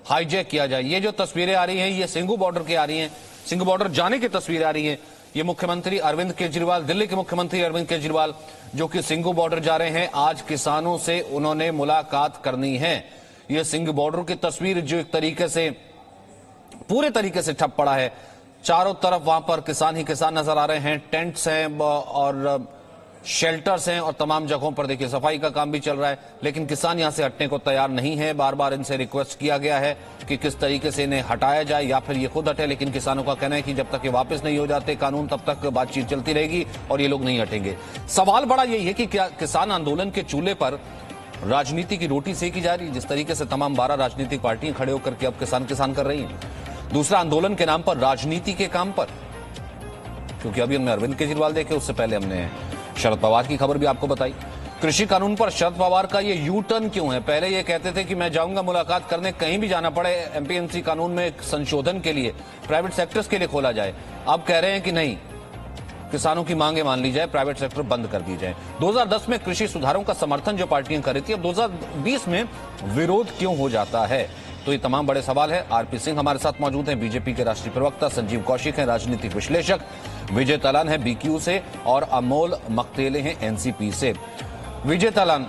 Hijack किया जाए। ये जो तस्वीरें आ रही हैं ये सिंघू बॉर्डर की आ रही हैं, सिंघू बॉर्डर जाने की तस्वीरें आ रही हैं। ये मुख्यमंत्री अरविंद केजरीवाल, दिल्ली के मुख्यमंत्री अरविंद केजरीवाल जो कि सिंघू बॉर्डर जा रहे हैं। आज किसानों से उन्होंने मुलाकात करनी है। ये सिंघू बॉर्डर की तस्वीर जो एक तरीके से पूरे तरीके से ठप पड़ा है, चारों तरफ वहां पर किसान ही किसान नजर आ रहे हैं। टेंट्स हैं और शेल्टर्स हैं और तमाम जगहों पर देखिए सफाई का काम भी चल रहा है, लेकिन किसान यहां से हटने को तैयार नहीं है। बार बार इनसे रिक्वेस्ट किया गया है कि किस तरीके से इन्हें हटाया जाए या फिर ये खुद हटे, लेकिन किसानों का कहना है कि जब तक ये वापस नहीं हो जाते कानून तब तक बातचीत चलती रहेगी और ये लोग नहीं हटेंगे। सवाल बड़ा यही है कि क्या किसान आंदोलन के चूल्हे पर राजनीति की रोटी सेकी जा रही है, जिस तरीके से तमाम 12 राजनीतिक पार्टियां खड़े होकर के अब किसान किसान कर रही हैं। दूसरा, आंदोलन के नाम पर राजनीति के काम पर, क्योंकि अभी हमने अरविंद केजरीवाल देखे, उससे पहले हमने शरद पवार की खबर भी आपको बताई। कृषि कानून पर शरद पवार का ये यू टर्न क्यों है? पहले ये कहते थे कि मैं जाऊंगा मुलाकात करने, कहीं भी जाना पड़े एमपीएमसी कानून में संशोधन के लिए, प्राइवेट सेक्टर्स के लिए खोला जाए। अब कह रहे हैं कि नहीं, किसानों की मांगे मान ली जाए, प्राइवेट सेक्टर बंद कर दी जाए। 2010 में कृषि सुधारों का समर्थन जो पार्टियां कर रही थी, अब 2020 में विरोध क्यों हो जाता है? तो ये तमाम बड़े सवाल है। आरपी सिंह हमारे साथ मौजूद हैं, बीजेपी के राष्ट्रीय प्रवक्ता, संजीव कौशिक हैं राजनीतिक विश्लेषक, विजय तालान है बीक्यू से और अमोल मक्तेले हैं एनसीपी से। विजय तालान,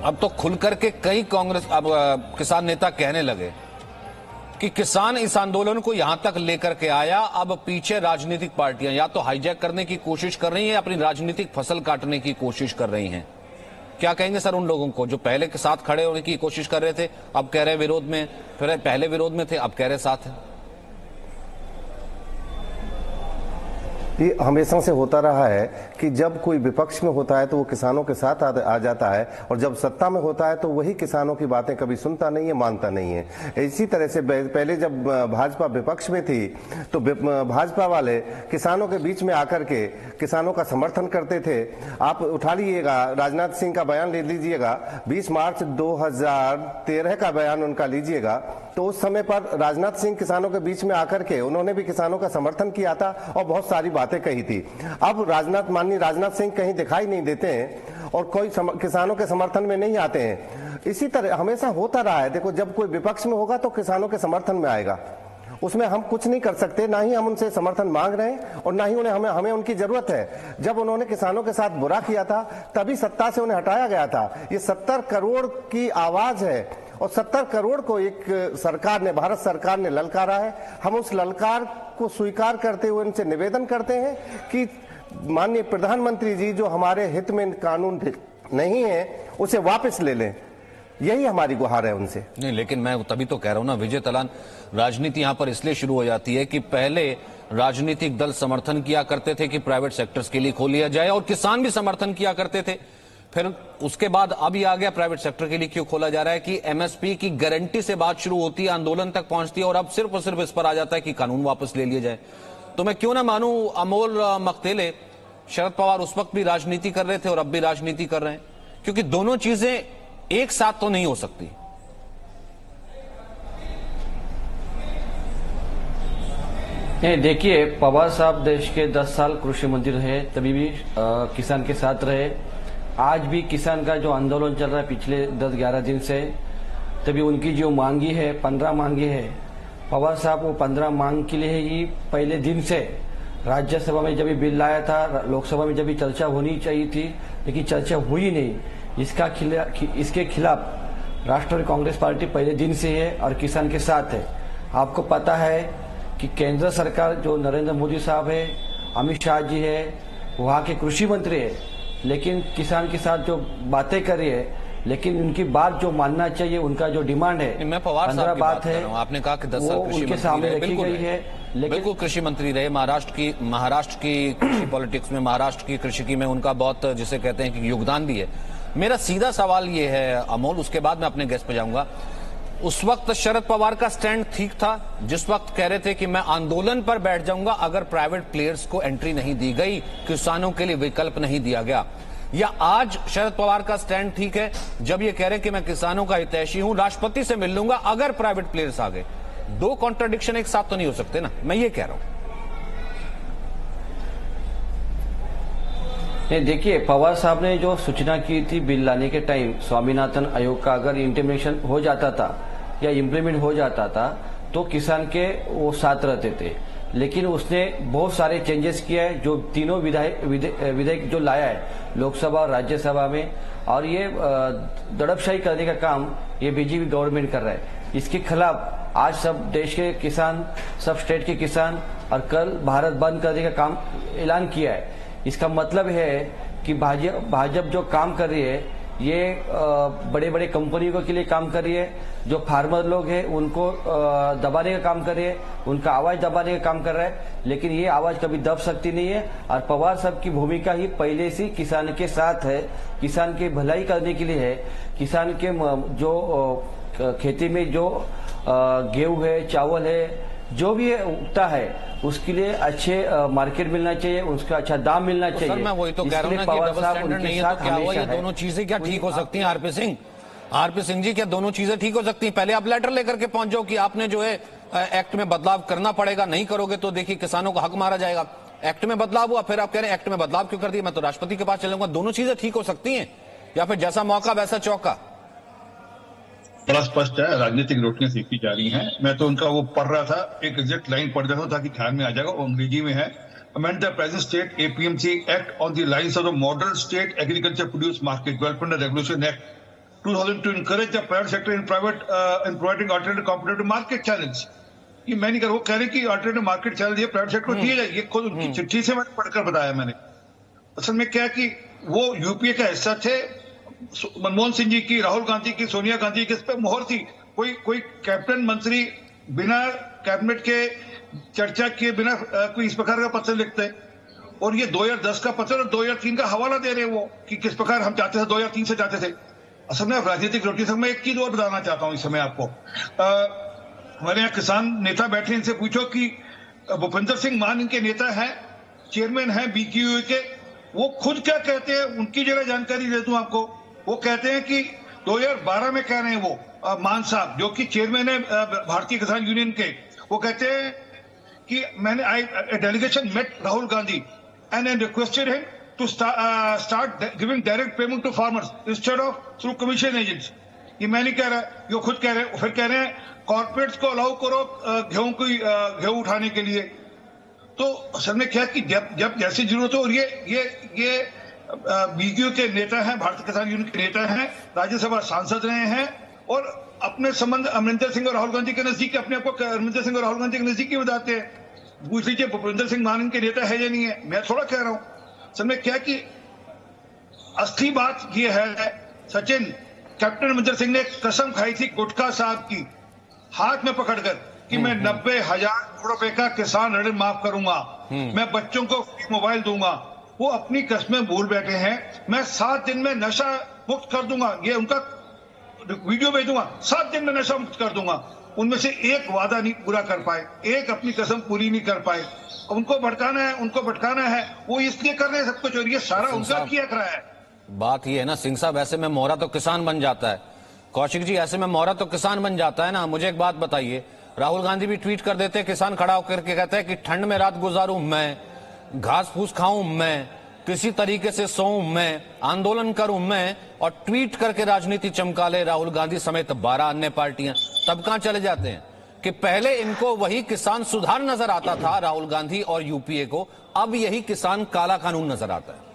अब तो खुलकर के कई कांग्रेस किसान नेता कहने लगे कि किसान इस आंदोलन को यहां तक लेकर के आया, अब पीछे राजनीतिक पार्टियां या तो हाईजैक करने की कोशिश कर रही हैं या अपनी राजनीतिक फसल काटने की कोशिश कर रही हैं। क्या कहेंगे सर उन लोगों को जो पहले के साथ खड़े होने की कोशिश कर रहे थे, अब कह रहे विरोध में, फिर पहले विरोध में थे, अब कह रहे साथ हैं? ये हमेशा से होता रहा है कि जब कोई विपक्ष में होता है तो वो किसानों के साथ आ जाता है, और जब सत्ता में होता है तो वही किसानों की बातें कभी सुनता नहीं है, मानता नहीं है। इसी तरह से पहले जब भाजपा विपक्ष में थी तो भाजपा वाले किसानों के बीच में आकर के किसानों का समर्थन करते थे। आप उठा लीजिएगा, राजनाथ सिंह का बयान ले लीजिएगा, 20 मार्च 2013 का बयान उनका लीजिएगा, तो उस समय पर राजनाथ सिंह किसानों के बीच में आकर के उन्होंने भी किसानों का समर्थन किया था और बहुत सारी बातें कही थी। अब माननीय राजनाथ सिंह कहीं दिखाई नहीं देते हैं और कोई किसानों के समर्थन में नहीं आते हैं। इसी तरह हमेशा होता रहा है। देखो, जब कोई विपक्ष में होगा तो किसानों के समर्थन में आएगा, उसमें हम कुछ नहीं कर सकते, ना ही हम उनसे समर्थन मांग रहे हैं और ना ही हमें उनकी जरूरत है। जब उन्होंने किसानों के साथ बुरा किया था तभी सत्ता से उन्हें हटाया गया था। ये 70 करोड़ की आवाज है और 70 करोड़ को एक सरकार ने, भारत सरकार ने ललकारा है। हम उस ललकार को स्वीकार करते हुए उनसे निवेदन करते हैं कि माननीय प्रधानमंत्री जी जो हमारे हित में कानून नहीं है उसे वापस ले लें। यही हमारी गुहार है उनसे। नहीं, लेकिन मैं तभी तो कह रहा हूं ना विजय तालान, राजनीति यहां पर इसलिए शुरू हो जाती है कि पहले राजनीतिक दल समर्थन किया करते थे कि प्राइवेट सेक्टर्स के लिए खोल लिया जाए और किसान भी समर्थन किया करते थे। फिर उसके बाद अब ये आ गया प्राइवेट सेक्टर के लिए क्यों खोला जा रहा है कि एमएसपी की गारंटी से बात शुरू होती है, आंदोलन तक पहुंचती है और अब सिर्फ और सिर्फ इस पर आ जाता है कि कानून वापस ले लिया जाए। तो मैं क्यों ना मानूं अमोल मक्तेले, शरद पवार उस वक्त भी राजनीति कर रहे थे और अब भी राजनीति कर रहे हैं, क्योंकि दोनों चीजें एक साथ तो नहीं हो सकती। देखिए, पवार साहब देश के 10 साल कृषि मंत्री रहे, तभी भी किसान के साथ रहे। आज भी किसान का जो आंदोलन चल रहा है पिछले 10-11 दिन से, तभी उनकी जो मांगी है 15 मांगी है, पवार साहब वो 15 मांग के लिए ही पहले दिन से राज्यसभा में जब बिल लाया था, लोकसभा में जब चर्चा होनी चाहिए थी, लेकिन चर्चा हुई नहीं। इसके खिलाफ राष्ट्रीय कांग्रेस पार्टी पहले दिन से है और किसान के साथ है। आपको पता है कि केंद्र सरकार जो नरेंद्र मोदी साहब है, अमित शाह जी है, वहाँ के कृषि मंत्री है, लेकिन किसान के साथ जो बातें कर रही है, लेकिन उनकी बात जो मानना चाहिए, उनका जो डिमांड है, मैं पवार साहब की बात है, आपने कहा कि 10 साल कृषि उनके सामने रखी गई है। बिल्कुल कृषि मंत्री रहे, महाराष्ट्र की कृषि पॉलिटिक्स में, महाराष्ट्र की कृषि में उनका बहुत, जिसे कहते हैं कि योगदान भी है। मेरा सीधा सवाल ये है अमोल, उसके बाद मैं अपने गेस्ट पे जाऊंगा। उस वक्त शरद पवार का स्टैंड ठीक था जिस वक्त कह रहे थे कि मैं आंदोलन पर बैठ जाऊंगा अगर प्राइवेट प्लेयर्स को एंट्री नहीं दी गई, किसानों के लिए विकल्प नहीं दिया गया, या आज शरद पवार का स्टैंड ठीक है जब ये कह रहे हैं कि मैं किसानों का हितैषी हूं, राष्ट्रपति से मिल लूंगा अगर प्राइवेट प्लेयर्स आ गए? दो कॉन्ट्राडिक्शन एक साथ तो नहीं हो सकते ना, मैं ये कह रहा हूं। देखिए, पवार साहब ने जो सूचना की थी बिल लाने के टाइम, स्वामीनाथन आयोग का अगर इंटीमेशन हो जाता था या इम्प्लीमेंट हो जाता था तो किसान के वो साथ रहते थे, लेकिन उसने बहुत सारे चेंजेस किए हैं जो तीनों विधेयक जो लाया है लोकसभा और राज्यसभा में, और ये दड़पशाही करने का काम ये बीजेपी गवर्नमेंट कर रहा है। इसके खिलाफ आज सब देश के किसान, सब स्टेट के किसान और कल भारत बंद करने का काम ऐलान किया है। इसका मतलब है कि भाजपा जो काम कर रही है ये बड़े बड़े कंपनियों के लिए काम कर रही है, जो फार्मर लोग हैं उनको दबाने का काम कर रही है, उनका आवाज दबाने का काम कर रहा है, लेकिन ये आवाज कभी दब सकती नहीं है। और पवार साहब की भूमिका ही पहले से किसान के साथ है, किसान की भलाई करने के लिए है। किसान के जो खेती में जो गेहूं है, चावल है, जो भी उगता है उसके लिए अच्छे मार्केट मिलना चाहिए, उसका अच्छा दाम मिलना चाहिए। सर मैं वही तो कह रहा हूँ ना कि डबल स्टैंडर्ड नहीं है तो क्या हुआ? ये दोनों चीजें क्या ठीक हो सकती हैं? आरपी सिंह जी, क्या दोनों चीजें ठीक हो सकती हैं? पहले आप लेटर लेकर के पहुंच जाओ कि आपने जो है एक्ट में बदलाव करना पड़ेगा, नहीं करोगे तो देखिए किसानों को हक मारा जाएगा। एक्ट में बदलाव हुआ, फिर आप कह रहे हैं एक्ट में बदलाव क्यों कर दिया, मैं तो राष्ट्रपति के पास चलूंगा। दोनों चीजें ठीक हो सकती हैं या फिर जैसा मौका वैसा चौका? बड़ा स्पष्ट है, राजनीतिक रोटियां सीखी जा रही हैं। मैं तो उनका वो पढ़ रहा था, एक एग्जैक्ट लाइन पढ़ रहा था ताकि ध्यान में आ जाएगा, वो अंग्रेजी में है। Amend the present state APMC act on the lines of the model state agriculture produce market development and regulation act 2000 to encourage the private sector in providing alternative competitive market channels. ये मैं नहीं कर, वो कह रहे कि alternative market channel ये private sector को दिए जाए। ये खुद उनकी चिट्ठी से मैंने पढ़कर बताया मैंने। असल में क्या कि वो यूपीए का हिस्सा थे, मनमोहन सिंह जी की, राहुल गांधी की, सोनिया गांधी की इस पे मोहर थी। कोई कैप्टन मंत्री बिना कैबिनेट के चर्चा किए बिना कोई इस प्रकार का पत्र लिखते हैं, और ये 2010 का पत्र और 2003 का हवाला दे रहे हैं वो कि किस प्रकार हम चाहते थे, 2003 से चाहते थे। असल में राजनीतिक रोटी से मैं एक चीज और बताना चाहता हूं इस समय आपको। हमारे यहाँ किसान नेता बैठे, इनसे पूछो कि भूपेंद्र सिंह मान इनके नेता हैं, चेयरमैन हैं BQE के, वो खुद क्या कहते हैं उनकी जरा जानकारी दे दूं आपको। वो कहते हैं कि 2012 में कह रहे हैं वो मान साहब जो कि चेयरमैन है भारतीय किसान यूनियन के, वो कहते हैं कि मैंने delegation met Rahul Gandhi and requested him to start giving direct payment to farmers instead of through commission agents. ये मैं नहीं कह रहा, ये खुद कह रहे हैं। फिर कह रहे हैं कॉर्पोरेट्स को अलाउ करो गेहूं उठाने के लिए। तो असल में क्या कि जब जैसी जरूरत हो, और ये BQE के नेता हैं, भारतीय किसान यूनियन के नेता हैं, राज्यसभा सांसद रहे हैं, और अपने संबंध अमरिंदर सिंह और राहुल गांधी के नजदीक, अपने आप को अमरिंदर सिंह और राहुल गांधी के नजदीक ही बताते हैं। पूछ लीजिए भूपेंद्र सिंह मान के नेता है या नहीं है, मैं थोड़ा कह रहा हूं। असल में क्या कि असली बात यह है सचिन, कैप्टन अमरिंदर सिंह ने कसम खाई थी गुटखा साहब की हाथ में पकड़कर कि मैं 90,000 करोड़ रुपए का किसान ऋण माफ करूंगा, मैं बच्चों को फ्री मोबाइल दूंगा। वो अपनी कस्में भूल बैठे हैं। मैं 7 दिन में नशा मुक्त कर दूंगा, ये उनका वीडियो भेजूंगा, 7 दिन में नशा मुक्त कर दूंगा। उनमें से एक वादा नहीं पूरा कर पाए, एक अपनी कसम पूरी नहीं कर पाए। उनको भटकाना है, वो इसलिए कर रहे हैं सब कुछ, और ये सारा उनका किया करा है। बात ये है ना सिंह साहब, ऐसे में मोहरा तो किसान बन जाता है। कौशिक जी, ऐसे में मोहरा तो किसान बन जाता है ना। मुझे एक बात बताइए, राहुल गांधी भी ट्वीट कर देते हैं, किसान खड़ा होकर के कहता है कि ठंड में रात गुजारूं मैं, घास फूस खाऊं मैं, किसी तरीके से सोऊं मैं, आंदोलन करूं मैं, और ट्वीट करके राजनीति चमका ले राहुल गांधी समेत 12 अन्य पार्टियां। तब कहां चले जाते हैं कि पहले इनको वही किसान सुधार नजर आता था राहुल गांधी और यूपीए को, अब यही किसान काला कानून नजर आता है।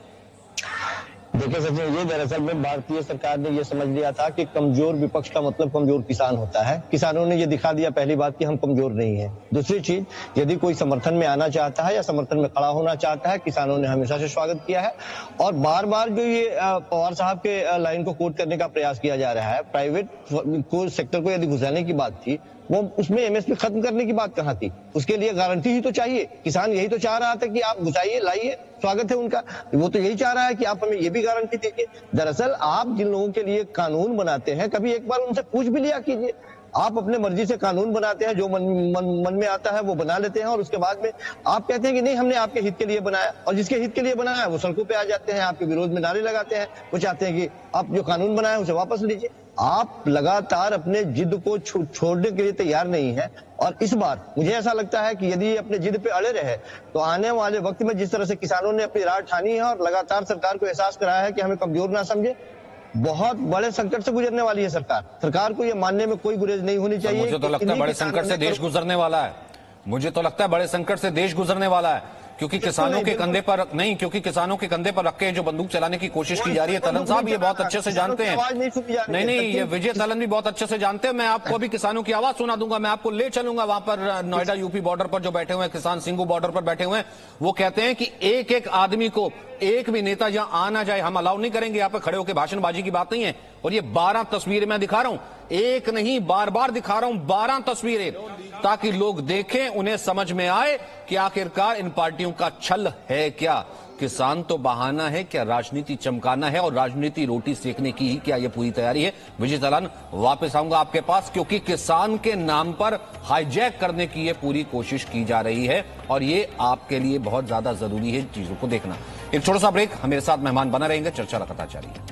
देखिए सचिन, ये दरअसल में भारतीय सरकार ने ये समझ लिया था कि कमजोर विपक्ष का मतलब कमजोर किसान होता है। किसानों ने ये दिखा दिया पहली बात कि हम कमजोर नहीं हैं। दूसरी चीज, यदि कोई समर्थन में आना चाहता है या समर्थन में खड़ा होना चाहता है, किसानों ने हमेशा से स्वागत किया है। और बार बार जो ये पवार साहब के लाइन को कोट करने का प्रयास किया जा रहा है, प्राइवेट को सेक्टर को यदि घुसाने की बात थी, वो उसमें MSP खत्म करने की बात कहाँ थी? उसके लिए गारंटी ही तो चाहिए। किसान यही तो चाह रहा था कि आप घुसाइए, लाइए, स्वागत है उनका। वो तो यही चाह रहा है कि आप हमें ये भी गारंटी दीजिए। दरअसल आप जिन लोगों के लिए कानून बनाते हैं, कभी एक बार उनसे पूछ भी लिया कीजिए। आप अपने मर्जी से कानून बनाते हैं, जो मन में आता है वो बना लेते हैं, और उसके बाद में आप कहते हैं कि नहीं हमने आपके हित के लिए बनाया, और जिसके हित के लिए बनाया वो सड़कों पे आ जाते हैं, आपके विरोध में नारे लगाते हैं। वो चाहते हैं कि आप जो कानून बनाया उसे वापस लीजिए। आप लगातार अपने जिद को छोड़ने के लिए तैयार नहीं है, और इस बार मुझे ऐसा लगता है कि यदि अपने जिद पे अड़े रहे तो आने वाले वक्त में जिस तरह से किसानों ने अपनी राह ठानी है और लगातार सरकार को एहसास कराया है कि हमें कमजोर ना समझे, बहुत बड़े संकट से गुजरने वाली है सरकार को यह मानने में कोई गुरेज नहीं होनी चाहिए। मुझे तो लगता है बड़े संकट से देश गुजरने वाला है। मुझे तो लगता है बड़े संकट से देश गुजरने वाला है, क्योंकि किसानों के कंधे पर नहीं, क्योंकि किसानों के कंधे पर रख के जो बंदूक चलाने की कोशिश की जा रही है, तलन साहब ये बहुत अच्छे से जानते हैं। नहीं, ये विजय तलन भी बहुत अच्छे से जानते हैं। मैं आपको अभी किसानों की आवाज सुना दूंगा, मैं आपको ले चलूंगा वहां पर नोएडा यूपी बॉर्डर पर जो बैठे हुए हैं किसान, सिंगू बॉर्डर पर बैठे हुए हैं। वो कहते हैं कि एक एक आदमी को, एक भी नेता यहां आना जाए हम अलाउ नहीं करेंगे। यहाँ पे खड़े होकर भाषणबाजी की बात नहीं है। और ये 12 तस्वीरें मैं दिखा रहा हूं, एक नहीं बार बार दिखा रहा हूं, 12 तस्वीरें, ताकि लोग देखें, उन्हें समझ में आए कि आखिरकार इन पार्टियों का छल है क्या। किसान तो बहाना है क्या, राजनीति चमकाना है और राजनीति रोटी सेकने की ही क्या ये पूरी तैयारी है। विजय तलन, वापस आऊंगा आपके पास, क्योंकि किसान के नाम पर हाईजैक करने की ये पूरी कोशिश की जा रही है और ये आपके लिए बहुत ज्यादा जरूरी है चीजों को देखना। एक छोटा सा ब्रेक, मेरे साथ मेहमान बना रहेंगे, चर्चा लगातार जारी है।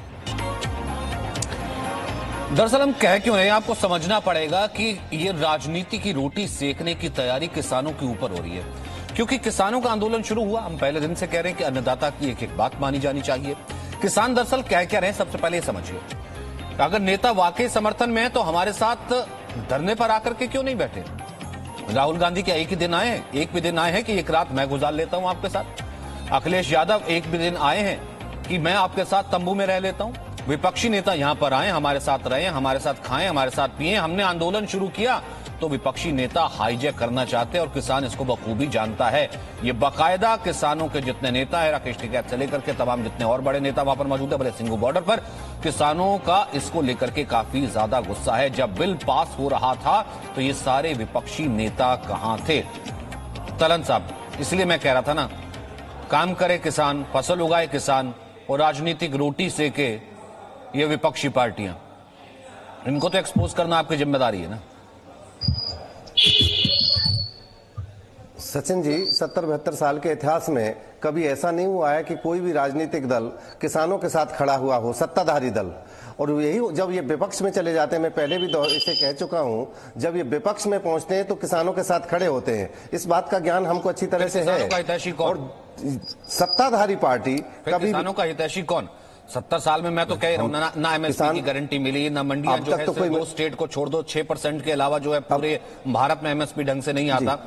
दरअसल हम कह क्यों रहे हैं, आपको समझना पड़ेगा कि ये राजनीति की रोटी सेकने की तैयारी किसानों के ऊपर हो रही है, क्योंकि किसानों का आंदोलन शुरू हुआ। हम पहले दिन से कह रहे हैं कि अन्नदाता की एक एक बात मानी जानी चाहिए। किसान दरअसल कह क्या रहे हैं, सबसे पहले समझिए। अगर नेता वाकई समर्थन में है तो हमारे साथ धरने पर आकर के क्यों नहीं बैठे। राहुल गांधी क्या एक ही दिन आए हैं, एक भी दिन आए हैं कि एक रात मैं गुजार लेता हूं आपके साथ। अखिलेश यादव एक भी दिन आए हैं कि मैं आपके साथ तंबू में रह लेता हूं। विपक्षी नेता यहां पर आए, हमारे साथ रहे, हमारे साथ खाएं, हमारे साथ पिए। हमने आंदोलन शुरू किया तो विपक्षी नेता हाईजैक करना चाहते हैं और किसान इसको बखूबी जानता है। ये बाकायदा किसानों के जितने नेता है, राकेश टिकैत से लेकर के तमाम जितने और बड़े नेता वहां पर मौजूद है, भले सिंगू बॉर्डर पर, किसानों का इसको लेकर के काफी ज्यादा गुस्सा है। जब बिल पास हो रहा था तो ये सारे विपक्षी नेता कहां थे। तलन साहब, इसलिए मैं कह रहा था ना, काम करे किसान, फसल उगाए किसान और राजनीतिक रोटी सेके ये विपक्षी पार्टियां, इनको तो एक्सपोज करना आपकी जिम्मेदारी है ना। सचिन जी, 70-72 साल के इतिहास में कभी ऐसा नहीं हुआ है कि कोई भी राजनीतिक दल किसानों के साथ खड़ा हुआ हो, सत्ताधारी दल। और यही जब ये विपक्ष में चले जाते हैं, मैं पहले भी इसे कह चुका हूं, जब ये विपक्ष में पहुंचते हैं तो किसानों के साथ खड़े होते हैं। इस बात का ज्ञान हमको अच्छी तरह से है। और सत्ताधारी पार्टी कभी, किसानों का हितैषी कौन? 70 साल में मैं तो कह रहा हूं ना एमएसपी की गारंटी मिली, ना मंडियां जो है, तो दो स्टेट को छोड़ दो, 6% के अलावा जो है पूरे भारत में एमएसपी ढंग से नहीं आता।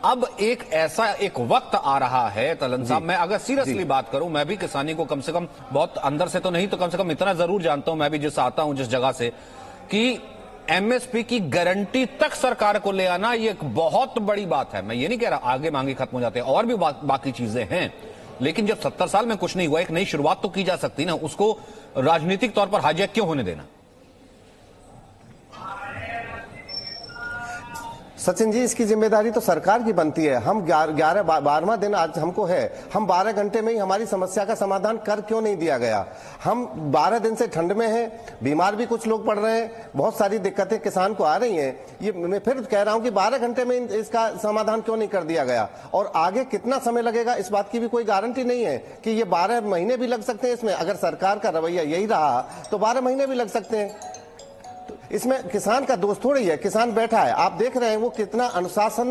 अब एक ऐसा एक वक्त आ रहा है तलन साहब, मैं अगर सीरियसली बात करूं, मैं भी किसानी को कम से कम बहुत अंदर से तो नहीं तो कम से कम इतना जरूर जानता हूं, मैं भी जिस आता हूं जिस जगह से, कि एमएसपी की गारंटी तक सरकार को ले आना ये एक बहुत बड़ी बात है। मैं ये नहीं कह रहा आगे मांगे खत्म हो जाते हैं, और भी बाकी चीजें हैं, लेकिन जब 70 साल में कुछ नहीं हुआ, एक नई शुरुआत तो की जा सकती ना, उसको राजनीतिक तौर पर हाईजैक क्यों होने देना। सचिन जी, इसकी जिम्मेदारी तो सरकार की बनती है। हम 12वां दिन आज हमको है, हम 12 घंटे में ही हमारी समस्या का समाधान कर क्यों नहीं दिया गया। हम 12 दिन से ठंड में हैं, बीमार भी कुछ लोग पड़ रहे हैं, बहुत सारी दिक्कतें किसान को आ रही हैं। ये मैं फिर कह रहा हूं कि 12 घंटे में इसका समाधान क्यों नहीं कर दिया गया, और आगे कितना समय लगेगा इस बात की भी कोई गारंटी नहीं है कि ये 12 महीने भी लग सकते हैं। इसमें अगर सरकार का रवैया यही रहा तो 12 महीने भी लग सकते हैं। इसमें किसान का दोष थोड़ी है, किसान बैठा है, आप देख रहे हैं वो कितना अनुशासन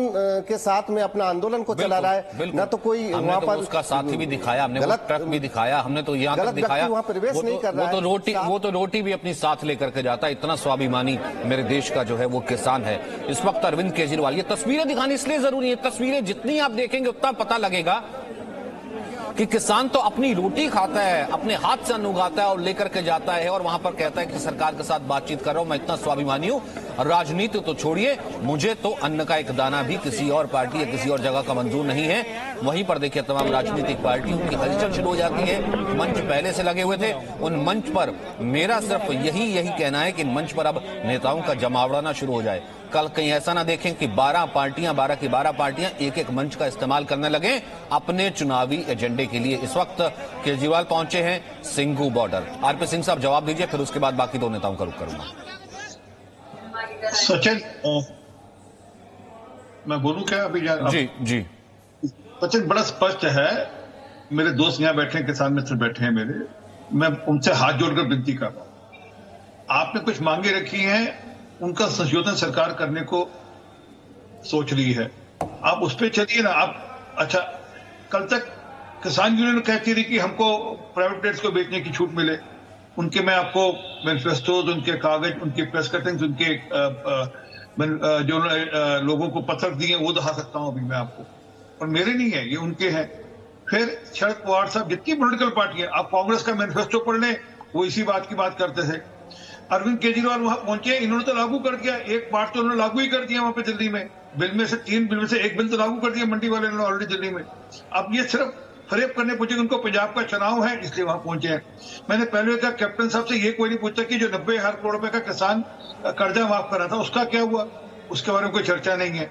के साथ में अपना आंदोलन को चला रहा है। ना तो कोई वहां पर उसका साथी भी दिखाया, हमने गलत ट्रक भी दिखाया, हमने तो यहाँ तक दिखाया, वहां प्रवेश नहीं कर रहा है। वो तो रोटी भी अपनी साथ लेकर के जाता है। इतना स्वाभिमानी मेरे देश का जो है वो किसान है। इस वक्त अरविंद केजरीवाल, ये तस्वीरें दिखानी इसलिए जरूरी है, तस्वीरें जितनी आप देखेंगे उतना पता लगेगा कि किसान तो अपनी रोटी खाता है, अपने हाथ से अन्न उगाता है और लेकर के जाता है, और वहां पर कहता है कि सरकार के साथ बातचीत कर रहा हूं, मैं इतना स्वाभिमानी हूं। राजनीति तो छोड़िए, मुझे तो अन्न का एक दाना भी किसी और पार्टी या किसी और जगह का मंजूर नहीं है। वहीं पर देखिए तमाम राजनीतिक पार्टियों की हलचल शुरू हो जाती है। मंच पहले से लगे हुए थे, उन मंच पर मेरा सिर्फ यही कहना है कि मंच पर अब नेताओं का जमावड़ाना शुरू हो जाए। कल कहीं ऐसा ना देखें कि 12 की 12 पार्टियां एक एक मंच का इस्तेमाल करने लगे अपने चुनावी एजेंडे के लिए। इस वक्त केजरीवाल पहुंचे हैं सिंगू बॉर्डर। आरपी सिंह साहब जवाब दीजिए, फिर उसके बाद बाकी दो नेताओं का रुख करूंगा। सचिन, मैं बोलूं क्या अभी? जी सचिन, बड़ा स्पष्ट है, मेरे दोस्त यहां बैठे हैं, किसान मित्र बैठे हैं मेरे, मैं उनसे हाथ जोड़कर विनती कर रहा हूं। आपने कुछ मांगे रखी हैं, उनका संशोधन सरकार करने को सोच रही है, आप उस पर चलिए ना। आप अच्छा, कल तक किसान यूनियन कहती रही कि हमको प्राइवेट प्लेयर्स को बेचने की छूट मिले, उनके मैं आपको मैनिफेस्टोज, उनके कागज, उनके प्रेस कटिंग्स, उनके जो लोगों को पत्र दिए वो दिखा सकता हूं अभी मैं आपको, और मेरे नहीं है, ये उनके हैं। फिर शरद पवार साहब, जितनी पॉलिटिकल पार्टी है, आप कांग्रेस का मैनिफेस्टो पढ़ लें, वो इसी बात की बात करते थे। अरविंद केजरीवाल वहां पहुंचे, इन्होंने तो लागू कर दिया, एक पार्ट तो उन्होंने लागू ही कर दिया वहां पे दिल्ली में, बिल में से 3 बिल में से 1 बिल तो लागू कर दिया मंडी वाले ने ऑलरेडी दिल्ली में। अब ये सिर्फ फरेब करने पहुंचे, उनको पंजाब का चुनाव है इसलिए वहां पहुंचे हैं। मैंने पहले कहा कैप्टन साहब से, ये कोई नहीं पूछता कि जो 90,000 करोड़ रुपए का किसान कर्जा माफ करा था उसका क्या हुआ, उसके बारे में कोई चर्चा नहीं है।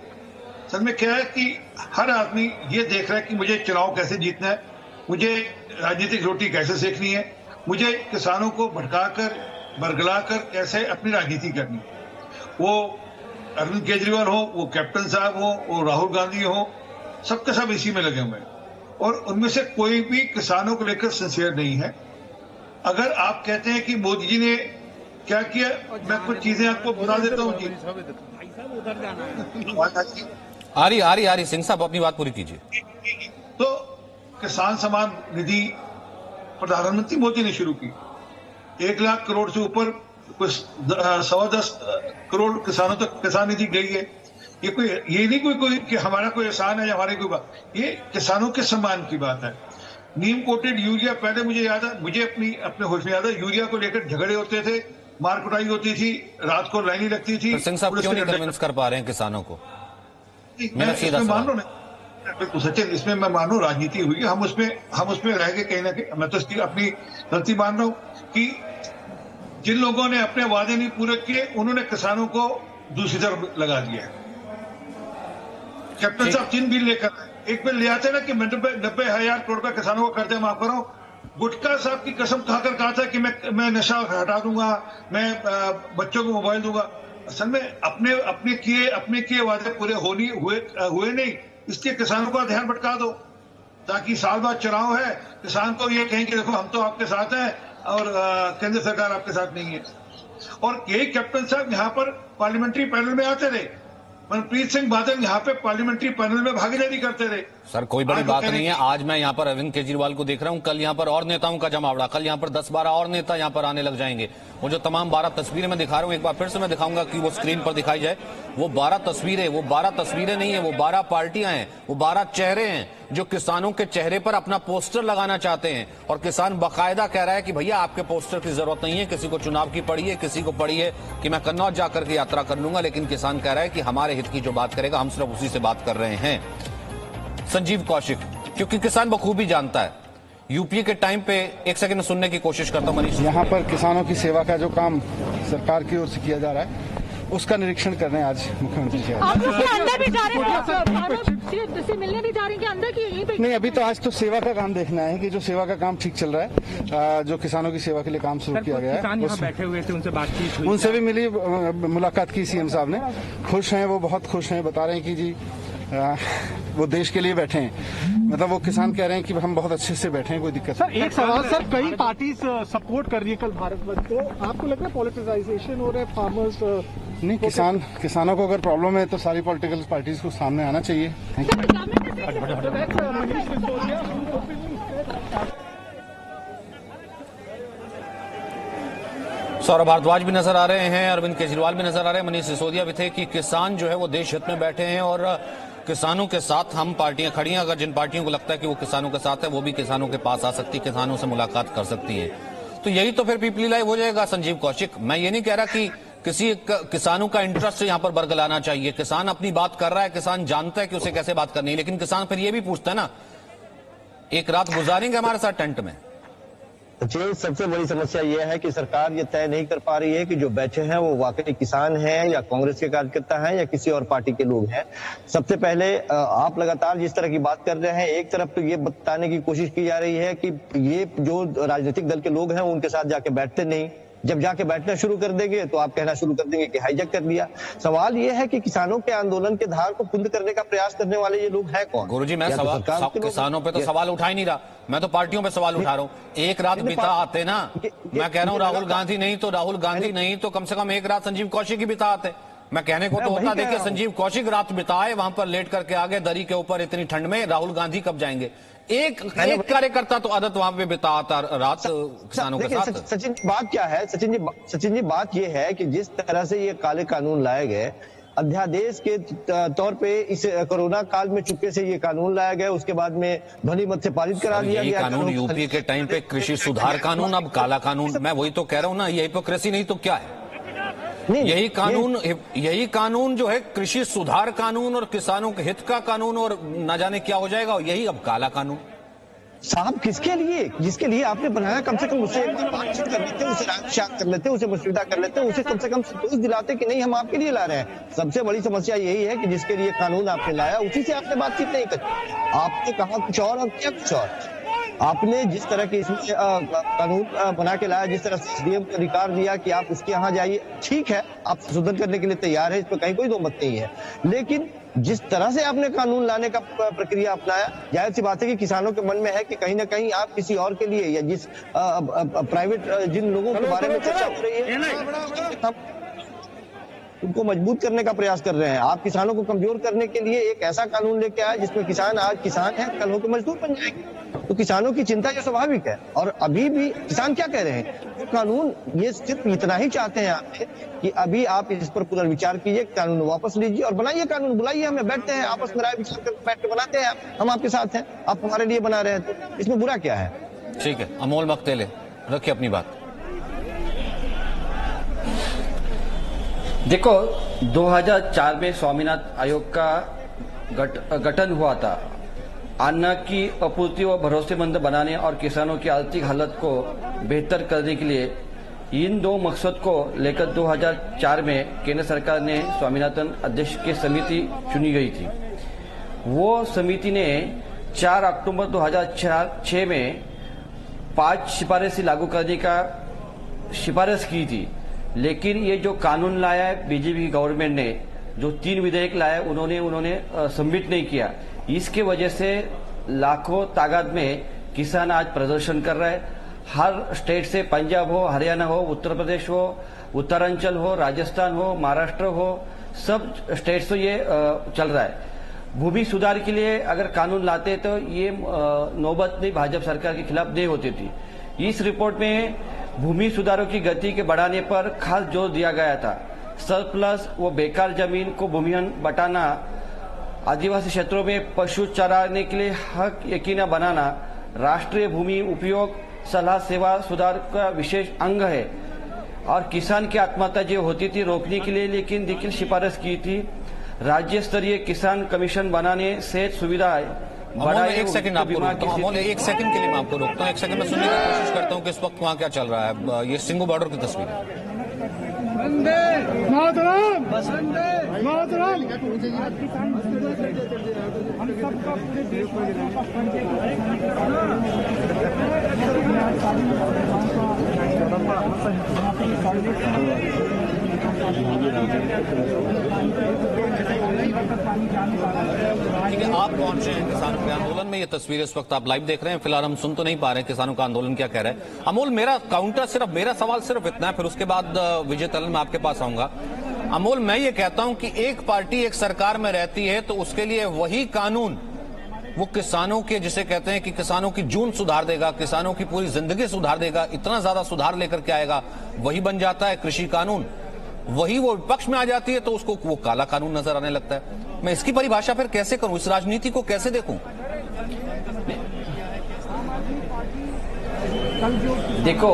सर में क्या है कि हर आदमी ये देख रहा है कि मुझे चुनाव कैसे जीतना है, मुझे राजनीतिक रोटी कैसे सेकनी है, मुझे किसानों को भटकाकर बरगलाकर कैसे अपनी राजनीति करनी। वो अरविंद केजरीवाल हो, वो कैप्टन साहब हो, वो राहुल गांधी हो, सबके सब इसी में लगे हुए हैं, और उनमें से कोई भी किसानों को लेकर सिंसियर नहीं है। अगर आप कहते हैं कि मोदी जी ने क्या किया, मैं कुछ चीजें आपको बता देता हूँ जी। आ रही सिंह साहब, अपनी बात पूरी कीजिए। तो किसान सम्मान निधि प्रधानमंत्री मोदी ने शुरू की, 1 लाख करोड़ से ऊपर कुछ 10.25 करोड़ किसानों तक किसान निधि गई है। ये नहीं कोई कि हमारा कोई एहसान है या हमारी कोई बात, ये किसानों के सम्मान की बात है। नीम कोटेड यूरिया, पहले मुझे याद है, मुझे अपने होश में याद है, यूरिया को लेकर झगड़े होते थे, मार कुटाई होती थी, रात को लाइनें लगती थी। सिंह साहब क्यों नहीं कन्विंस कर पा रहे हैं किसानों को? मैं इसमें मान लो ना सचिन, इसमें मैं मानू राजनीति हुई है, हम उसमें रह गए कहीं ना कहीं। मैं तो इसकी अपनी गलती मान रहा हूं कि जिन लोगों ने अपने वादे नहीं पूरे किए, उन्होंने किसानों को दूसरी तरफ लगा दिया है। कैप्टन साहब 3 बिल लेकर, एक बिल ले आते ना कि 90,000 करोड़ का किसानों का कर्जा माफ करो, गुटका साहब की कसम खाकर कहा था कि मैं नशा हटा दूंगा, मैं बच्चों को मोबाइल दूंगा। असल में अपने किए वादे पूरे हुए नहीं, इसलिए किसानों का ध्यान भटका दो, ताकि साल बाद चुनाव है, किसान को ये कहें कि देखो हम तो आपके साथ हैं और केंद्र सरकार आपके साथ नहीं है। और यही कैप्टन साहब यहाँ पर पार्लियामेंट्री पैनल में आते रहे, मनप्रीत सिंह बादल यहाँ पे पार्लियामेंट्री पैनल में भागीदारी करते रहे। सर कोई बड़ी बात नहीं है, आज मैं यहाँ पर अरविंद केजरीवाल को देख रहा हूँ, कल यहाँ पर और नेताओं का जमावड़ा, कल यहाँ पर 10-12 और नेता यहाँ पर आने लग जाएंगे। वो जो तमाम 12 तस्वीरें मैं दिखा रहा हूँ, एक बार फिर से मैं दिखाऊंगा कि वो स्क्रीन पर दिखाई जाए। वो 12 तस्वीरें नहीं है, वो 12 पार्टियां हैं, वो 12 चेहरे हैं जो किसानों के चेहरे पर अपना पोस्टर लगाना चाहते हैं। और किसान बाकायदा कह रहा है कि भैया आपके पोस्टर की जरूरत नहीं है, किसी को चुनाव की पड़ी है, किसी को पड़ी है कि मैं कन्नौज जाकर के यात्रा कर लूंगा, लेकिन किसान कह रहा है कि हमारे हित की जो बात करेगा हम सिर्फ उसी से बात कर रहे हैं। संजीव कौशिक, क्योंकि किसान बखूबी जानता है, यूपीए के टाइम पे, एक सेकंड में सुनने की कोशिश करता हूं मनीष। यहाँ पर किसानों की सेवा का जो काम सरकार की ओर से किया जा रहा है, उसका निरीक्षण करने आज मुख्यमंत्री जी आप लोग अंदर भी जा रहे हैं, मिलने भी जा रहे हैं कि अंदर की यहीं पे? नहीं, अभी तो आज तो सेवा का काम देखना है कि जो सेवा का काम ठीक चल रहा है, जो किसानों की सेवा के लिए काम शुरू किया गया है। बैठे हुए थे, उनसे बातचीत हुई, उनसे भी मिली, मुलाकात की सीएम साहब ने, खुश हैं, वो बहुत खुश हैं, बता रहे हैं कि जी वो देश के लिए बैठे हैं, मतलब वो किसान कह रहे हैं कि हम बहुत अच्छे से बैठे हैं, कोई दिक्कत नहीं। सर एक सवाल, सर कई पार्टी सपोर्ट कर रही है कल भारत बंद को, आपको लग रहा है पॉलिटिसाइजेशन हो रहा है फार्मर्स? नहीं, किसानों को अगर प्रॉब्लम है तो सारी पॉलिटिकल पार्टीज को सामने आना चाहिए। सौरभ भारद्वाज भी नजर आ रहे हैं, अरविंद केजरीवाल भी नजर आ रहे हैं, मनीष सिसोदिया भी थे कि किसान जो है वो देश हित में बैठे हैं और किसानों के साथ हम पार्टियां खड़ी हैं। अगर जिन पार्टियों को लगता है कि वो किसानों के साथ है, वो भी किसानों के पास आ सकती, किसानों से मुलाकात कर सकती है। तो यही तो फिर पीपली लाइव हो जाएगा। संजीव कौशिक, मैं ये नहीं कह रहा कि किसी किसानों का इंटरेस्ट यहाँ पर बरगलाना चाहिए, किसान अपनी बात कर रहा है, किसान जानता है कि उसे कैसे बात करनी है, लेकिन किसान फिर ये भी पूछता है ना, एक रात गुजारेंगे हमारे साथ टेंट में? जी, सबसे बड़ी समस्या यह है कि सरकार ये तय नहीं कर पा रही है कि जो बैठे हैं वो वाकई किसान हैं या कांग्रेस के कार्यकर्ता हैं या किसी और पार्टी के लोग हैं। सबसे पहले आप लगातार जिस तरह की बात कर रहे हैं, एक तरफ तो ये बताने की कोशिश की जा रही है कि ये जो राजनीतिक दल के लोग हैं उनके साथ जाके बैठते नहीं, जब जाके बैठना शुरू कर देंगे तो आप कहना शुरू कर देंगे कि हाईजैक कर लिया। सवाल ये है कि किसानों के आंदोलन के धार को कुंद करने का प्रयास करने वाले ये लोग हैं कौन? गुरुजी, मैं किसानों पे तो सवाल उठा ही नहीं रहा, मैं तो पार्टियों पे सवाल उठा रहा हूँ। एक रात बिता आते ना, मैं कह रहा हूँ राहुल गांधी नहीं तो कम से कम एक रात संजीव कौशिक ही बिता आते। मैं कहने को तो वही होता, कह देखिए रहा हूं। संजीव कौशिक रात बिताए वहां पर लेट करके आ गए दरी के ऊपर इतनी ठंड में, राहुल गांधी कब जाएंगे? एक कार्यकर्ता तो आदत वहां पे बिताता रात किसानों के देखिए, साथ। सचिन जी बात क्या है, सचिन जी बात ये है कि जिस तरह से ये काले कानून लाए गए, अध्यादेश के तौर पे इस कोरोना काल में चुपके से ये कानून लाया गया, उसके बाद में ध्वनि मत से पारित करा दिया यही गया कानून यूपीए के टाइम पे कृषि सुधार कानून, अब काला कानून। मैं वही तो कह रहा हूं ना, ये हिपोक्रेसी नहीं तो क्या है? यही कानून जो है कृषि सुधार कानून और किसानों के हित का कानून और ना जाने क्या हो जाएगा, यही अब काला कानून। साहब किसके लिए? जिसके लिए आपने बनाया, कम से कम उससे एक बार बातचीत कर लेते, उसे रात कर लेते, उसे मशविरा कर लेते, उसे कम से कम संतोष दिलाते कि नहीं हम आपके लिए ला रहे हैं। सबसे बड़ी समस्या यही है कि जिसके लिए कानून आपने लाया उसी से आपने बातचीत नहीं करी। आपने कहा कुछ और और किया कुछ और। आपने जिस तरह के इसमें कानून बना के लाया, जिस तरह से एसडीएम को अधिकार दिया कि आप उसके यहाँ जाइए, ठीक है, आप संशोधन करने के लिए तैयार है, इस पर कहीं कोई दो मत नहीं है, लेकिन जिस तरह से आपने कानून लाने का प्रक्रिया अपनाया, जाहिर सी बात है कि किसानों के मन में है कि कहीं ना कहीं आप किसी और के लिए या जिस प्राइवेट जिन लोगों के बारे में चर्चा हो रही है उनको मजबूत करने का प्रयास कर रहे हैं। आप किसानों को कमजोर करने के लिए एक ऐसा कानून लेके आए जिसमें किसान आज किसान है, कल होकर मजदूर बन जाएंगे। तो किसानों की चिंता ये स्वाभाविक है। और अभी भी किसान क्या कह रहे हैं, तो कानून ये सिर्फ इतना ही चाहते हैं आपसे कि अभी आप इस पर पुनर्विचार कीजिए, कानून वापस लीजिए और बनाइए कानून, बुलाइए हमें, बैठते हैं आपस में राय विचार कर बैठ के बनाते हैं, हम आपके साथ हैं, आप हमारे लिए बना रहे हैं, तो इसमें बुरा क्या है? ठीक है, अमोल मक्तेले रखिए अपनी बात। देखो, 2004 में स्वामीनाथन आयोग का गठन हुआ था। अन्न की आपूर्ति व भरोसेमंद बनाने और किसानों की आर्थिक हालत को बेहतर करने के लिए इन दो मकसद को लेकर 2004 में केंद्र सरकार ने स्वामीनाथन अध्यक्ष की समिति चुनी गई थी। वो समिति ने 4 अक्टूबर 2006 में 5 सिफारिशें लागू करने का सिफारिश की थी, लेकिन ये जो कानून लाया है बीजेपी गवर्नमेंट ने, जो 3 विधेयक लाया उन्होंने सबमिट नहीं किया। इसके वजह से लाखों तादाद में किसान आज प्रदर्शन कर रहे हैं। हर स्टेट से, पंजाब हो, हरियाणा हो, उत्तर प्रदेश हो, उत्तरांचल हो, राजस्थान हो, महाराष्ट्र हो, सब स्टेट से ये चल रहा है। भूमि सुधार के लिए अगर कानून लाते तो ये नौबत नहीं भाजपा सरकार के खिलाफ नहीं होती थी। इस रिपोर्ट में भूमि सुधारों की गति के बढ़ाने पर खास जोर दिया गया था। सरप्लस वो बेकार जमीन को भूमिहीन बटाना, आदिवासी क्षेत्रों में पशु चराने के लिए हक यकीना बनाना, राष्ट्रीय भूमि उपयोग सलाह सेवा सुधार का विशेष अंग है। और किसान की आत्महत्या जो होती थी रोकने के लिए लेकिन देखिए सिफारिश की थी राज्य स्तरीय किसान कमीशन बनाने, सेहत सुविधाएं बढ़ाए। एक सेकंड आपको रोकता हूं, अमोल एक सेकंड के लिए मैं आपको रोकता हूं, एक सेकंड में सुनने की कोशिश करता हूं कि इस वक्त वहां क्या चल रहा है। ये सिंगू बॉर्डर की तस्वीर है। ठीक है, आप पहुंचे हैं किसानों के आंदोलन में। ये तस्वीरें इस वक्त आप लाइव देख रहे हैं। फिलहाल हम सुन तो नहीं पा रहे हैं किसानों का आंदोलन क्या कह रहा है। अमोल, मेरा सवाल सिर्फ इतना है, फिर उसके बाद विजय तलन मैं आपके पास आऊंगा। अमोल, मैं ये कहता हूं कि एक पार्टी एक सरकार में रहती है तो उसके लिए वही कानून वो किसानों के, जिसे कहते हैं कि किसानों की जून सुधार देगा, किसानों की पूरी जिंदगी सुधार देगा, इतना ज्यादा सुधार लेकर के आएगा, वही बन जाता है कृषि कानून। वही वो विपक्ष में आ जाती है तो उसको वो काला कानून नजर आने लगता है। मैं इसकी परिभाषा फिर कैसे करूं, इस राजनीति को कैसे देखूं? देखो,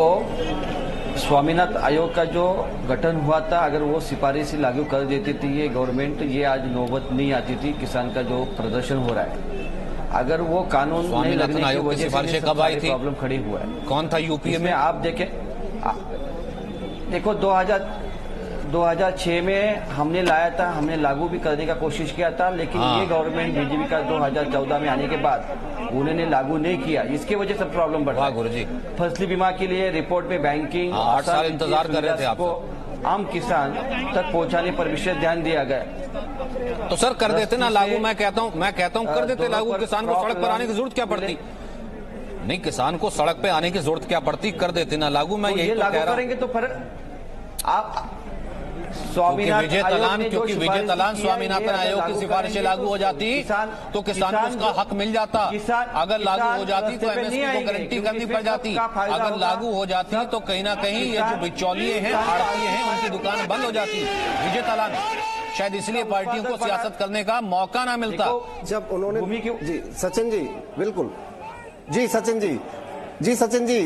स्वामीनाथन आयोग का जो गठन हुआ था, अगर वो सिफारिश लागू कर देती थी ये गवर्नमेंट, ये आज नौबत नहीं आती थी किसान का जो प्रदर्शन हो रहा है। अगर वो कानून नहीं लगने की वजह से कब आई थी, प्रॉब्लम खड़ी हुआ है। कौन था यूपीए में? आप देखें, देखो 2006 में हमने लाया था, हमने लागू भी करने का कोशिश किया था, लेकिन ये गवर्नमेंट बीजेपी का 2014 में आने के बाद उन्होंने लागू नहीं किया। इसके वजह से प्रॉब्लम बढ़ा। गुरुजी, फसली बीमा के लिए रिपोर्ट में बैंकिंग 8 साल इंतजार कर रहे थे आपको, आम किसान तक पहुंचाने पर विशेष ध्यान दिया गया। तो सर कर देते ना लागू। मैं कहता हूं कर देते लागू। किसान को सड़क पर आने की जरूरत क्या पड़ती? नहीं, किसान को सड़क पे आने की जरूरत क्या पड़ती, कर देते ना लागू। मैं यही लागू करेंगे तो फिर आप क्योंकि विजय तलान स्वामीनाथन आयोग की सिफारिशें लागू हो जाती तो किसानों को उसका हक मिल जाता। अगर लागू हो जाती तो एमएसपी को गारंटी करनी पड़ जाती। अगर लागू हो जाती तो कहीं ना कहीं ये जो बिचौलिए हैं, आड़तिए हैं, उनकी दुकान बंद हो जाती। विजय तलान शायद इसलिए पार्टियों को सियासत करने का मौका ना मिलता। जब उन्होंने जी सचिन जी बिल्कुल जी सचिन जी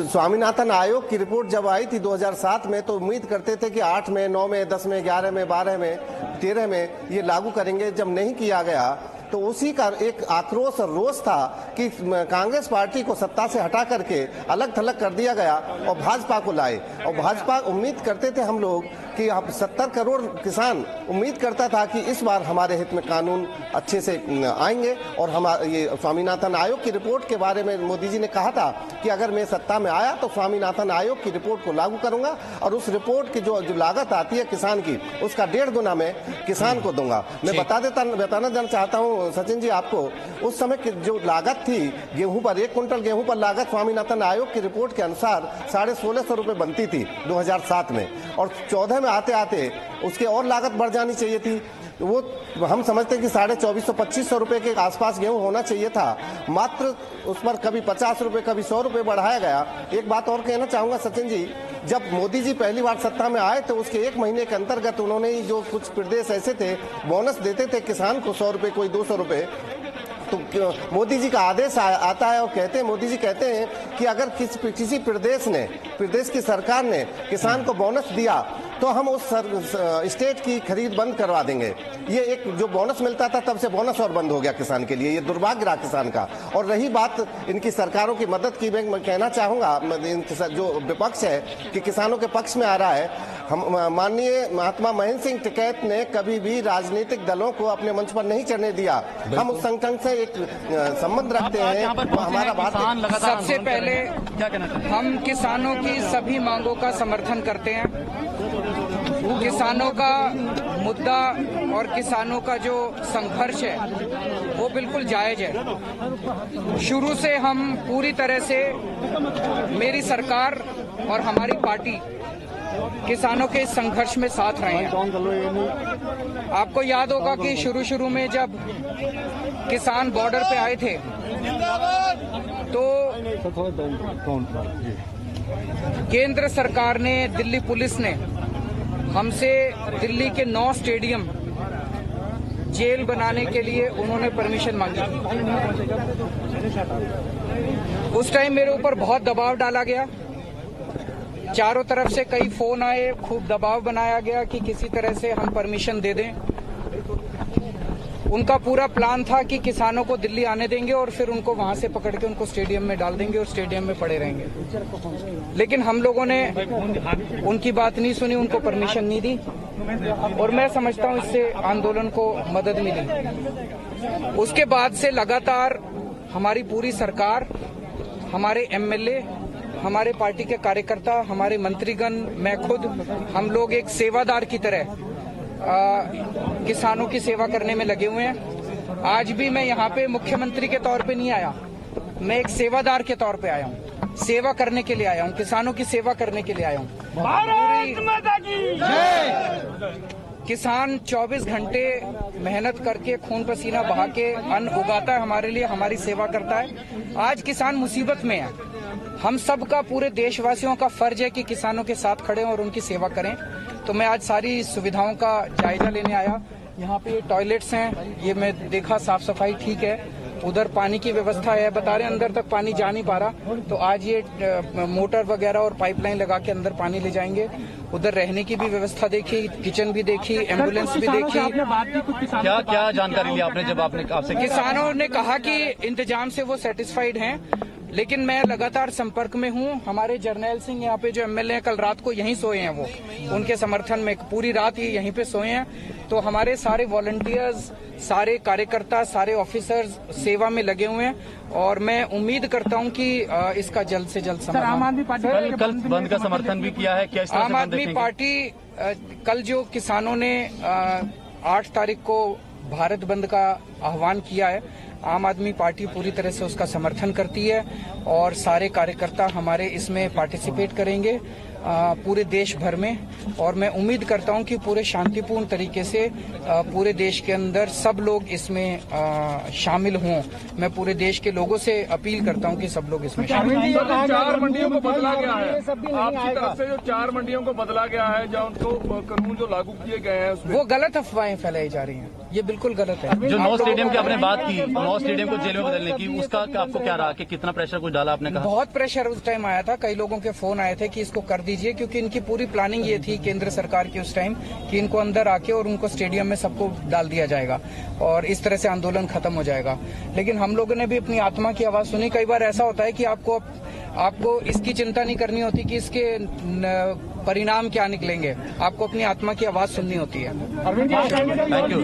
स्वामीनाथन आयोग की रिपोर्ट जब आई थी 2007 में तो उम्मीद करते थे कि 8 में, 9 में, 10 में, 11 में, 12 में, 13 में ये लागू करेंगे। जब नहीं किया गया तो उसी का एक आक्रोश और रोष था कि कांग्रेस पार्टी को सत्ता से हटा करके अलग थलग कर दिया गया और भाजपा को लाए। और भाजपा उम्मीद करते थे हम लोग कि अब 70 करोड़ किसान उम्मीद करता था कि इस बार हमारे हित में कानून अच्छे से आएंगे। और ये स्वामीनाथन आयोग की रिपोर्ट के बारे में मोदी जी ने कहा था कि अगर मैं सत्ता में आया तो स्वामीनाथन आयोग की रिपोर्ट को लागू करूंगा और उस रिपोर्ट की जो लागत आती है किसान की उसका 1.5 गुना मैं किसान को दूंगा। मैं बताना चाहता हूँ सचिन जी आपको, उस समय की जो लागत थी गेहूं पर, 1 कुंटल गेहूं पर लागत स्वामीनाथन आयोग की रिपोर्ट के अनुसार 1650 रुपए बनती थी 2007 में, और 14 में आते आते उसके और लागत बढ़ जानी चाहिए थी। वो हम समझते हैं कि 2450-2500 रुपए के आसपास गेहूं होना चाहिए था। मात्र उस पर कभी 50 रुपए, कभी 100 रुपए बढ़ाया गया। एक बात और कहना चाहूंगा सचिन जी, जब मोदी जी पहली बार सत्ता में आए तो उसके 1 महीने के अंतर्गत उन्होंने जो कुछ प्रदेश ऐसे थे बोनस देते थे किसान को 100 रुपए, कोई 200 रुपए। तो मोदी जी का आदेश आता है और मोदी जी कहते हैं कि अगर किसी प्रदेश की सरकार ने किसान को बोनस दिया तो हम उस स्टेट की खरीद बंद करवा देंगे। ये एक जो बोनस मिलता था तब से बोनस और बंद हो गया किसान के लिए। ये दुर्भाग्य रहा किसान का। और रही बात इनकी सरकारों की मदद की, मैं कहना चाहूंगा जो विपक्ष है कि किसानों के पक्ष में आ रहा है, हम माननीय महात्मा महेंद्र सिंह टिकैत ने कभी भी राजनीतिक दलों को अपने मंच पर नहीं चढ़ने दिया। हम उस संगठन से एक संबंध रखते हैं। हमारा भारत सबसे पहले हम किसानों की सभी मांगों का समर्थन करते हैं। किसानों का मुद्दा और किसानों का जो संघर्ष है वो बिल्कुल जायज है। शुरू से हम पूरी तरह से, मेरी सरकार और हमारी पार्टी किसानों के इस संघर्ष में साथ रहे हैं। आपको याद होगा कि शुरू में जब किसान बॉर्डर पे आए थे तो केंद्र सरकार ने, दिल्ली पुलिस ने हमसे दिल्ली के 9 स्टेडियम जेल बनाने के लिए उन्होंने परमिशन मांगी थी। उस टाइम मेरे ऊपर बहुत दबाव डाला गया, चारों तरफ से कई फोन आए, खूब दबाव बनाया गया कि किसी तरह से हम परमिशन दे दें। उनका पूरा प्लान था कि किसानों को दिल्ली आने देंगे और फिर उनको वहां से पकड़ के उनको स्टेडियम में डाल देंगे और स्टेडियम में पड़े रहेंगे। लेकिन हम लोगों ने उनकी बात नहीं सुनी, उनको परमिशन नहीं दी और मैं समझता हूं इससे आंदोलन को मदद मिली। उसके बाद से लगातार हमारी पूरी सरकार, हमारे एमएलए, हमारे पार्टी के कार्यकर्ता, हमारे मंत्रीगण, मैं खुद, हम लोग एक सेवादार की तरह किसानों की सेवा करने में लगे हुए हैं। आज भी मैं यहाँ पे मुख्यमंत्री के तौर पे नहीं आया, मैं एक सेवादार के तौर पे आया हूँ, सेवा करने के लिए आया हूँ, किसानों की सेवा करने के लिए आया हूँ। किसान 24 घंटे मेहनत करके खून पसीना बहा के अन्न उगाता है हमारे लिए, हमारी सेवा करता है। आज किसान मुसीबत में है, हम सबका, पूरे देशवासियों का फर्ज है कि किसानों के साथ खड़े और उनकी सेवा करें। तो मैं आज सारी सुविधाओं का जायजा लेने आया। यहाँ पे टॉयलेट्स हैं, ये मैं देखा, साफ सफाई ठीक है, उधर पानी की व्यवस्था है, बता रहे अंदर तक पानी जा नहीं पा रहा, तो आज ये मोटर वगैरह और पाइपलाइन लगा के अंदर पानी ले जाएंगे। उधर रहने की भी व्यवस्था देखी, किचन भी देखी, एम्बुलेंस भी देखी। क्या जानकारी ली आपने जब आपसे? किसानों ने कहा कि इंतजाम से वो सेटिस्फाइड हैं, लेकिन मैं लगातार संपर्क में हूं। हमारे जर्नैल सिंह यहाँ पे जो एमएलए हैं, कल रात को यहीं सोए हैं, वो उनके समर्थन में पूरी रात ये यहीं पे सोए हैं। तो हमारे सारे वॉलंटियर्स, सारे कार्यकर्ता, सारे ऑफिसर्स सेवा में लगे हुए हैं और मैं उम्मीद करता हूं कि इसका जल्द से जल्द समाधान। आम आदमी पार्टी कल बंद का समर्थन भी किया है क्या? आम आदमी पार्टी कल जो किसानों ने 8 तारीख को भारत बंद का आह्वान किया है, आम आदमी पार्टी पूरी तरह से उसका समर्थन करती है और सारे कार्यकर्ता हमारे इसमें पार्टिसिपेट करेंगे। पूरे देश भर में, और मैं उम्मीद करता हूं कि पूरे शांतिपूर्ण तरीके से पूरे देश के अंदर सब लोग इसमें शामिल हों। मैं पूरे देश के लोगों से अपील करता हूं कि सब लोग इसमें शामिल हों। 4 मंडियों को बदला गया है, आपकी तरफ से जो 4 मंडियों को बदला गया है, जो उनको कानून जो लागू किए गए हैं वो गलत अफवाहें फैलाई जा रही हैं, ये बिल्कुल गलत है। जो 9 स्टेडियम की आपने बात की, 9 स्टेडियम को जेल में बदलने की, उसका आपको क्या रहा कि कितना प्रेशर कुछ डाला आपने? कहा बहुत प्रेशर उस टाइम आया था, कई लोगों के फोन आए थे कि इसको कर दीजिए, क्योंकि इनकी पूरी प्लानिंग ये थी केंद्र सरकार की उस टाइम कि इनको अंदर आके और उनको स्टेडियम में सबको डाल दिया जाएगा और इस तरह से आंदोलन खत्म हो जाएगा। लेकिन हम लोगों ने भी अपनी आत्मा की आवाज सुनी। कई बार ऐसा होता है कि आपको इसकी चिंता नहीं करनी होती कि इसके परिणाम क्या निकलेंगे, आपको अपनी आत्मा की आवाज सुननी होती है। Thank you.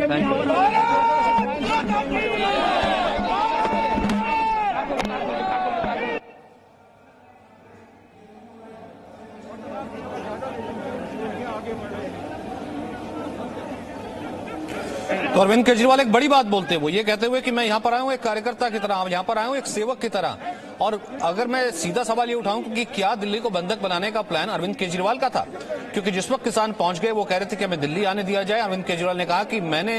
तो अरविंद केजरीवाल एक बड़ी बात बोलते हैं, वो ये कहते हुए कि मैं यहाँ पर आया हूँ एक कार्यकर्ता की तरह, यहाँ पर आया हूँ एक सेवक की तरह। और अगर मैं सीधा सवाल ये उठाऊं कि क्या दिल्ली को बंधक बनाने का प्लान अरविंद केजरीवाल का था? क्योंकि जिस वक्त किसान पहुंच गए वो कह रहे थे कि हमें दिल्ली आने दिया जाए। अरविंद केजरीवाल ने कहा कि मैंने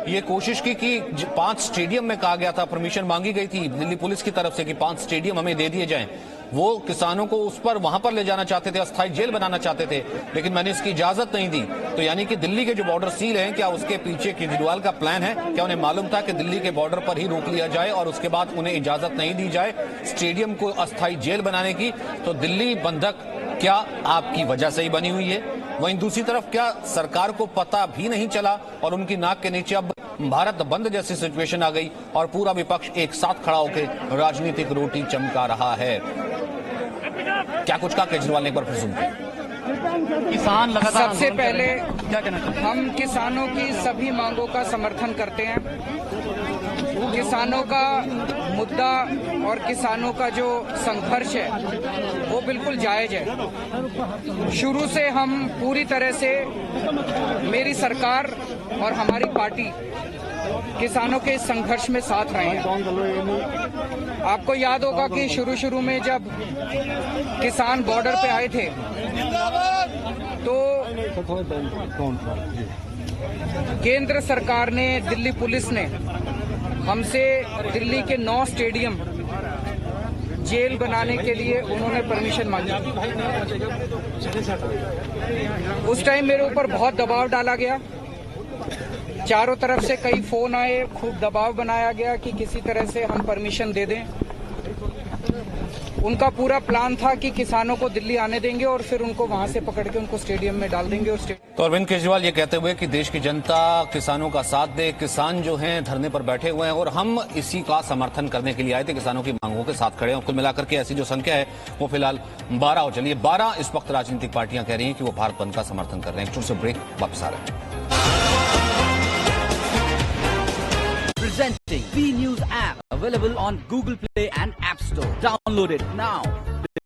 ये कोशिश की कि 5 स्टेडियम में कहा गया था, परमिशन मांगी गई थी दिल्ली पुलिस की तरफ से कि 5 स्टेडियम हमें दे दिए जाएं। वो किसानों को उस पर वहां पर ले जाना चाहते थे, अस्थायी जेल बनाना चाहते थे, लेकिन मैंने इसकी इजाजत नहीं दी। तो यानी कि दिल्ली के जो बॉर्डर सील हैं, क्या उसके पीछे केजरीवाल का प्लान है? क्या उन्हें मालूम था कि दिल्ली के बॉर्डर पर ही रोक लिया जाए और उसके बाद उन्हें इजाजत नहीं दी जाए स्टेडियम को अस्थायी जेल बनाने की? तो दिल्ली बंधक क्या आपकी वजह से ही बनी हुई है? वहीं दूसरी तरफ क्या सरकार को पता भी नहीं चला और उनकी नाक के नीचे अब भारत बंद जैसी सिचुएशन आ गई और पूरा विपक्ष एक साथ खड़ा होकर राजनीतिक रोटी चमका रहा है? क्या कुछ कहा केजरीवाल ने, एक बार फिर सुनते हैं। किसान लगातार सबसे पहले क्या कहना चाहते हैं? हम किसानों की सभी मांगों का समर्थन करते हैं। किसानों का मुद्दा और किसानों का जो संघर्ष है वो बिल्कुल जायज है। शुरू से हम पूरी तरह से, मेरी सरकार और हमारी पार्टी किसानों के इस संघर्ष में साथ रहे हैं। आपको याद होगा कि शुरू में जब किसान बॉर्डर पे आए थे तो केंद्र सरकार ने, दिल्ली पुलिस ने हमसे दिल्ली के 9 स्टेडियम जेल बनाने के लिए उन्होंने परमिशन मांगी। उस टाइम मेरे ऊपर बहुत दबाव डाला गया, चारों तरफ से कई फोन आए, खूब दबाव बनाया गया कि किसी तरह से हम परमिशन दे दें। उनका पूरा प्लान था कि किसानों को दिल्ली आने देंगे और फिर उनको वहां से पकड़ के उनको स्टेडियम में डाल देंगे। और तो अरविंद केजरीवाल ये कहते हुए कि देश की जनता किसानों का साथ दे, किसान जो हैं धरने पर बैठे हुए हैं और हम इसी का समर्थन करने के लिए आए थे, किसानों की मांगों के साथ खड़े हैं। कुल मिलाकर के ऐसी जो संख्या है वो फिलहाल 12 हो चलिए 12 इस वक्त राजनीतिक पार्टियां कह रही हैं कि वो भारत बंद का समर्थन कर रहे हैं। छोटे से ब्रेक, वापस आ रहे हैं। Presenting B News app available on Google Play and App Store. Download it now.